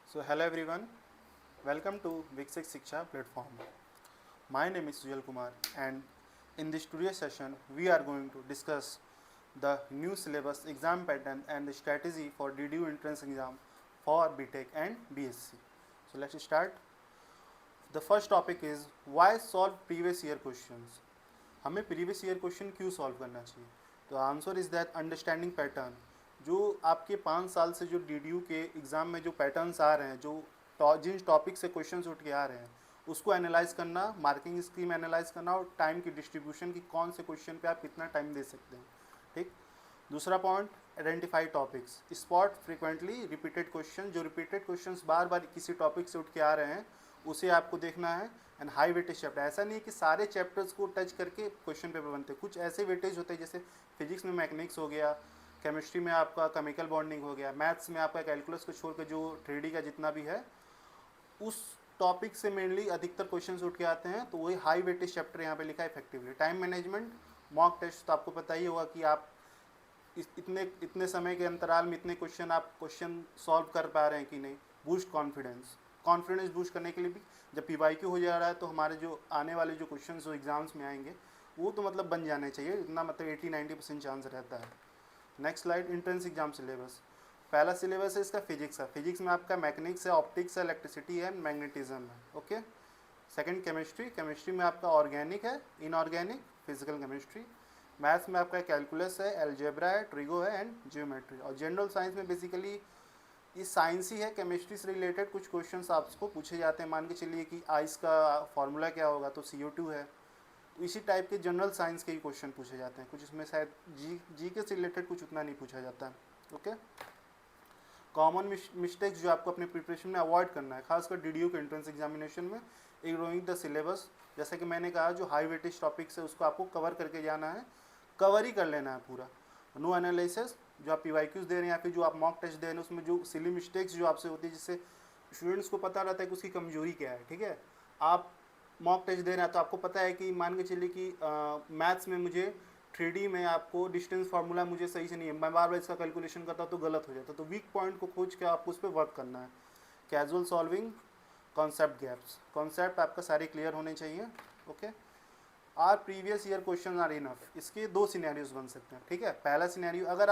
So hello everyone, welcome to Viksit Shiksha platform. My name is Sujal Kumar and in this today's session we are going to discuss the new syllabus, exam pattern and the strategy for DDU entrance exam for BTech and BSc. So let's start. The first topic is why solve previous year questions. हमें previous year question क्यों solve करना चाहिए? तो answer is that understanding pattern. जो आपके 5 साल से जो DDU के एग्ज़ाम में जो पैटर्न्स आ रहे हैं, जो जिन टॉपिक से क्वेश्चन उठ के आ रहे हैं, उसको एनालाइज करना, मार्किंग स्कीम एनालाइज करना और टाइम की डिस्ट्रीब्यूशन की कौन से क्वेश्चन पे आप कितना टाइम दे सकते हैं. ठीक. दूसरा point, identify topics. Spot frequently repeated question. जो रिपीटेड क्वेश्चन बार बार किसी टॉपिक से उठ के आ रहे हैं उसे आपको देखना है. And high weightage chapter. ऐसा नहीं है कि सारे चैप्टर्स को टच करके क्वेश्चन पेपर बनते हैं. कुछ ऐसे वेटेज होते हैं जैसे फिजिक्स में मैकेनिक्स हो गया, केमिस्ट्री में आपका केमिकल बॉन्डिंग हो गया, मैथ्स में आपका कैलकुलस को छोड़ कर जो 3D का जितना भी है उस टॉपिक से मेनली अधिकतर क्वेश्चन उठ के आते हैं. तो वही हाई वेटेज चैप्टर यहाँ पे लिखा है. Effectively time management, mock test. तो आपको पता ही होगा कि आप इतने समय के अंतराल में इतने क्वेश्चन सॉल्व कर पा रहे हैं कि नहीं. बूस्ट कॉन्फिडेंस बूस्ट करने के लिए भी जब PYQ हो जा रहा है तो हमारे जो आने वाले जो क्वेश्चन जो एग्जाम्स में आएंगे वो तो मतलब बन जाने चाहिए. इतना मतलब 80-90% चांस रहता है. Next slide, entrance exam syllabus. पहला सिलेबस है इसका फिजिक्स है. फिजिक्स में आपका मैकेनिक्स है, ऑप्टिक्स है, इलेक्ट्रिसिटी है, मैग्नेटिज्म है. ओके. सेकंड केमिस्ट्री में आपका ऑर्गेनिक है, इनऑर्गेनिक, फिजिकल केमिस्ट्री. मैथ्स में आपका कैलकुलस है, एल्जेब्रा है, ट्रिगो है एंड जियोमेट्री. और जनरल साइंस में बेसिकली ये साइंस ही है. केमिस्ट्री से रिलेटेड कुछ क्वेश्चंस आपको पूछे जाते हैं. मान के चलिए कि आइस का फार्मूला क्या होगा, तो CO2 है. तो इसी टाइप के जनरल साइंस के ही क्वेश्चन पूछे जाते हैं. कुछ इसमें शायद जी के से रिलेटेड कुछ उतना नहीं पूछा जाता है. ओके. कॉमन मिस्टेक्स जो आपको अपने प्रिपरेशन में अवॉइड करना है, खासकर DDU के एंट्रेंस एग्जामिनेशन में. Ignoring the syllabus. जैसा कि मैंने कहा, जो हाई वेटेज टॉपिक्स है उसको आपको कवर करके जाना है, कवर ही कर लेना है पूरा. No analysis. जो आप PYQs दे रहे हैं या फिर जो आप मॉक टेस्ट दे रहे हैं उसमें जो सिली मिस्टेक्स जो आपसे होती है, जिससे स्टूडेंट्स को पता रहता है कि उसकी कमजोरी क्या है. ठीक है. आप मॉक टेस्ट दे रहे हैं तो आपको पता है कि मान के चलिए कि मैथ्स में मुझे 3D में आपको डिस्टेंस फार्मूला मुझे सही से नहीं है, मैं बार बार इसका कैलकुलेशन करता हूँ तो गलत हो जाता है. तो वीक पॉइंट को खोज के आपको उस पर वर्क करना है. Casual solving, concept gaps. Concept आपका सारे क्लियर होने चाहिए. Okay. Are previous year question are enough. इसके 2 सिनेरियोज बन सकते हैं. ठीक है. पहला सिनेरियो, अगर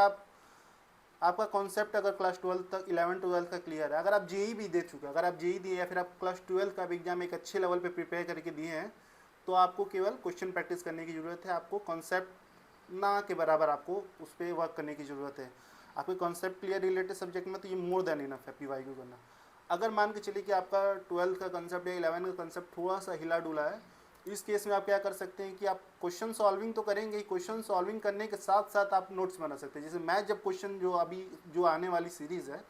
आपका कॉन्सेप्ट अगर क्लास 12 तक 11-12 का क्लियर है, अगर आप JEE भी दे चुके हैं, अगर आप JEE दिए या फिर आप क्लास 12 का भी एग्जाम एक अच्छे लेवल पे प्रिपेयर करके दिए हैं, तो आपको केवल क्वेश्चन प्रैक्टिस करने की ज़रूरत है. आपको कॉन्सेप्ट ना के बराबर आपको उस पर वर्क करने की ज़रूरत है. आपके कॉन्सेप्ट क्लियर रिलेटेड सब्जेक्ट में तो ये मोर देन इनफ है PYQ करना. अगर मान के चलिए कि आपका 12 का कंसेप्ट या 11 का कंसेप्ट थोड़ा सा हिला डुला है, इस केस में आप क्या कर सकते हैं कि आप क्वेश्चन सॉल्विंग तो करेंगे ही, क्वेश्चन सॉल्विंग करने के साथ साथ आप नोट्स बना सकते हैं. जैसे मैं जब क्वेश्चन जो अभी जो आने वाली सीरीज़ है,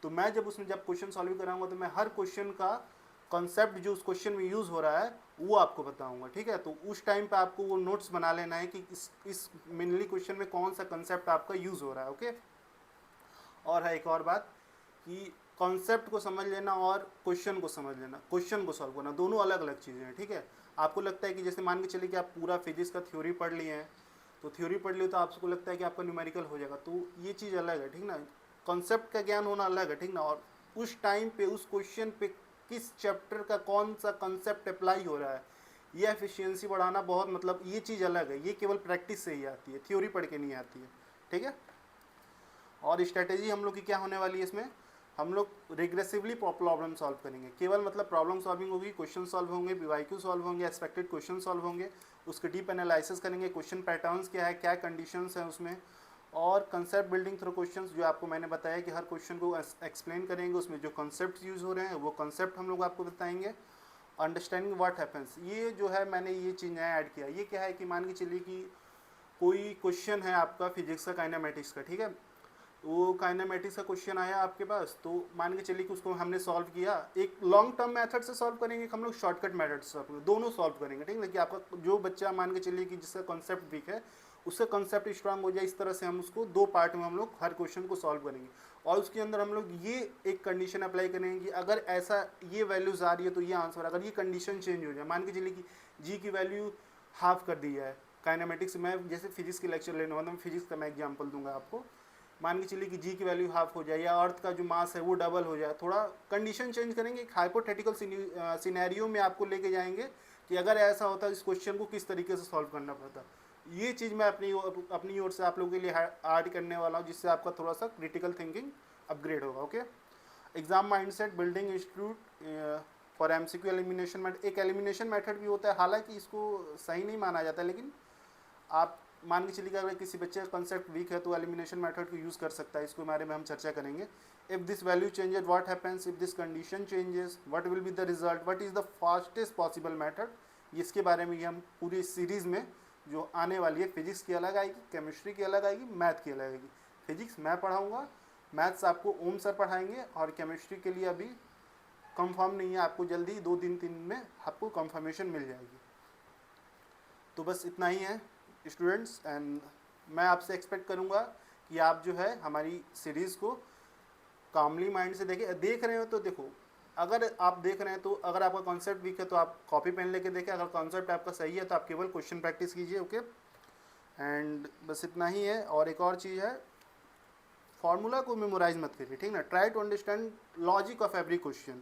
तो मैं जब उसमें जब क्वेश्चन सॉल्विंग कराऊंगा तो मैं हर क्वेश्चन का कॉन्सेप्ट जो उस क्वेश्चन में यूज़ हो रहा है वो आपको बताऊंगा. ठीक है. तो उस टाइम पे आपको वो नोट्स बना लेना है कि इस मेनली क्वेश्चन में कौन सा कंसेप्ट आपका यूज़ हो रहा है. ओके. और है एक और बात कि कॉन्सेप्ट को समझ लेना और क्वेश्चन को समझ लेना, क्वेश्चन को सॉल्व करना, दोनों अलग अलग चीज़ें हैं. ठीक है. आपको लगता है कि जैसे मान के चलिए कि आप पूरा फिजिक्स का थ्योरी पढ़ लिए हैं, तो थ्योरी पढ़ लिए तो आपको लगता है कि आपका न्यूमेरिकल हो जाएगा, तो ये चीज़ अलग है. ठीक ना. कॉन्सेप्ट का ज्ञान होना अलग है. ठीक ना. और उस टाइम पे उस क्वेश्चन पे किस चैप्टर का कौन सा कंसेप्ट अप्लाई हो रहा है, ये एफिशिएंसी बढ़ाना बहुत मतलब ये चीज़ अलग है. ये केवल प्रैक्टिस से ही आती है, थ्योरी पढ़ के नहीं आती है. ठीक है. और स्ट्रेटेजी हम लोग की क्या होने वाली है, इसमें हम लोग रिग्रेसिवली प्रॉब्लम सॉल्व करेंगे. केवल मतलब प्रॉब्लम सॉल्विंग होगी, क्वेश्चन सॉल्व होंगे, PYQ सॉल्व होंगे, एक्सपेक्टेड क्वेश्चन सॉल्व होंगे, उसके डीप एनालिसिस करेंगे, क्वेश्चन पैटर्न्स क्या है, क्या कंडीशंस हैं उसमें, और कंसेप्ट बिल्डिंग थ्रू क्वेश्चंस. जो आपको मैंने बताया कि हर क्वेश्चन को एक्सप्लेन करेंगे, उसमें जो कंसेप्ट यूज़ हो रहे हैं वो कंसेप्ट हम लोग आपको बताएंगे. अंडरस्टैंडिंग व्हाट हैपेंस, ये जो है मैंने ये चीज़ नया ऐड किया. ये क्या है कि मान के चलिए कि कोई क्वेश्चन है आपका फिजिक्स का, काइनेमेटिक्स का. ठीक है. वो काइनेमेटिक्स का क्वेश्चन आया आपके पास, तो मान के चलिए कि उसको हमने सॉल्व किया. एक लॉन्ग टर्म मेथड से सॉल्व करेंगे कि हम लोग शॉर्टकट मेथड से सॉल्व करेंगे, दोनों सॉल्व करेंगे. ठीक है. कि आपका जो बच्चा मान के चलिए कि जिसका कॉन्सेप्ट वीक है उसका कॉन्सेप्ट स्ट्रांग हो जाए, इस तरह से हम उसको 2 पार्ट में हम लोग हर क्वेश्चन को सॉल्व करेंगे. और उसके अंदर हम लोग ये एक कंडीशन अप्लाई करेंगे कि अगर ऐसा ये वैल्यूज आ रही है तो ये आंसर, अगर ये कंडीशन चेंज हो जाए, मान के चलिए कि जी की वैल्यू हाफ कर दी है काइनेमेटिक्स में. जैसे फिजिक्स की लेक्चर लेने वाला, मैं फिजिक्स का मैं एग्जाम्पल दूंगा आपको मान के चलिए कि जी की वैल्यू हाफ हो जाए या अर्थ का जो मास है वो डबल हो जाए, थोड़ा कंडीशन चेंज करेंगे, एक हाइपोथेटिकल सिनेरियो में आपको लेके जाएंगे कि अगर ऐसा होता इस क्वेश्चन को किस तरीके से सॉल्व करना पड़ता। ये चीज़ मैं अपनी ओर से आप लोगों के लिए ऐड करने वाला हूँ, जिससे आपका थोड़ा सा क्रिटिकल थिंकिंग अपग्रेड होगा। Okay, exam mindset building institute for MCQ elimination method, एक एलिमिनेशन मेथड भी होता है, हालांकि इसको सही नहीं माना जाता, लेकिन आप मान के चलिए अगर किसी बच्चे का कंसेप्ट वीक है तो एलिमिनेशन मेथड को यूज़ कर सकता है। इसके बारे में हम चर्चा करेंगे। If this value changes what happens, if this condition changes what will be the result, what is the fastest possible method, इसके बारे में हम पूरी सीरीज़ में जो आने वाली है, फिजिक्स की अलग आएगी, केमिस्ट्री की अलग आएगी, मैथ की अलग आएगी। फिजिक्स मैं पढ़ाऊँगा, मैथ्स आपको ओम सर पढ़ाएंगे, और केमिस्ट्री के लिए अभी कंफर्म नहीं है, आपको जल्दी 2 दिन 3 दिन में आपको कंफर्मेशन मिल जाएगी। तो बस इतना ही है स्टूडेंट्स, एंड मैं आपसे एक्सपेक्ट करूँगा कि आप जो है हमारी सीरीज़ को कामली माइंड से देख रहे हो तो देखो, अगर आप देख रहे हैं तो अगर आपका कॉन्सेप्ट वीक है तो आप कॉपी पेन लेके देखें, अगर कॉन्सेप्ट आपका सही है तो आप केवल क्वेश्चन प्रैक्टिस कीजिए। ओके, एंड बस इतना ही है। और एक और चीज़ है, फार्मूला को मेमोराइज मत करिए, ठीक ना, try to understand logic of every question.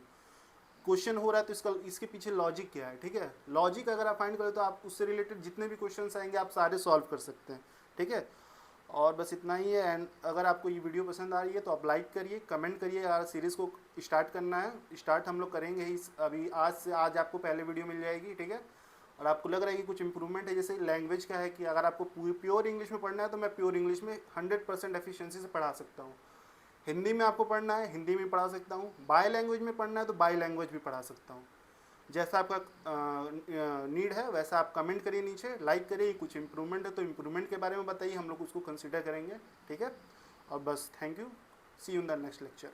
Question हो रहा है तो इसके पीछे लॉजिक क्या है, ठीक है। लॉजिक अगर आप फाइंड करें तो आप उससे रिलेटेड जितने भी क्वेश्चंस आएंगे आप सारे सॉल्व कर सकते हैं, ठीक है। और बस इतना ही है। एंड अगर आपको ये वीडियो पसंद आ रही है तो आप लाइक करिए, कमेंट करिए। अगर सीरीज़ को स्टार्ट करना है, स्टार्ट हम लोग करेंगे ही अभी, आज आपको पहले वीडियो मिल जाएगी, ठीक है। और आपको लग रहा है कि कुछ इंप्रूवमेंट है, जैसे लैंग्वेज का है कि अगर आपको प्योर इंग्लिश में पढ़ना है तो मैं प्योर इंग्लिश में 100% एफिशिएंसी से पढ़ा सकता हूँ। हिंदी में आपको पढ़ना है, हिंदी में पढ़ा सकता हूँ। बाय लैंग्वेज में पढ़ना है तो बाय लैंग्वेज भी पढ़ा सकता हूँ। जैसा आपका नीड है वैसा आप कमेंट करिए, नीचे लाइक करिए। कुछ इंप्रूवमेंट है तो इंप्रूवमेंट के बारे में बताइए, हम लोग उसको कंसिडर करेंगे, ठीक है। और बस thank you, see you in the next lecture.